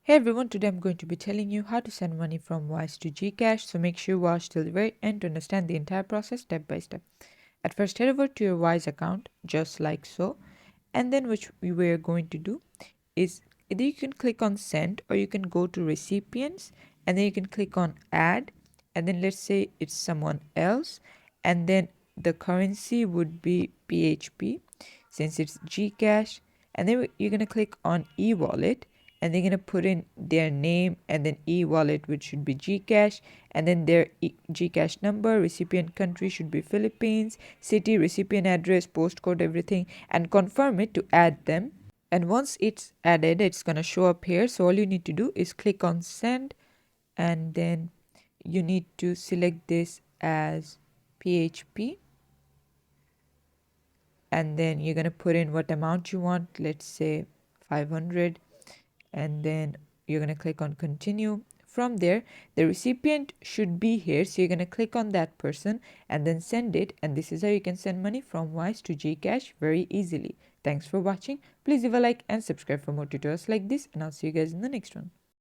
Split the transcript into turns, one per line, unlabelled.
Hey everyone, today I'm going to be telling you how to send money from Wise to GCash, so make sure you watch till the very end to understand the entire process step by step. At first, head over to your Wise account, just like so, and then what we are going to do is either you can click on send or you can go to recipients and then you can click on add, and then let's say it's someone else, and then the currency would be PHP since it's Gcash, and then you're going to click on e-wallet and they're going to put in their name and then e-wallet, which should be Gcash, and then their Gcash number, recipient country should be Philippines, city, recipient address, postcode, everything, and confirm it to add them. And once it's added, it's going to show up here. So all you need to do is click on send, and then you need to select this as PHP, and then you're going to put in what amount you want, let's say 500, and then you're going to click on continue. From there, the recipient should be here, so you're going to click on that person and then send it, and this is how you can send money from Wise to Gcash very easily. Thanks for watching. Please leave a like and subscribe for more tutorials like this, and I'll see you guys in the next one.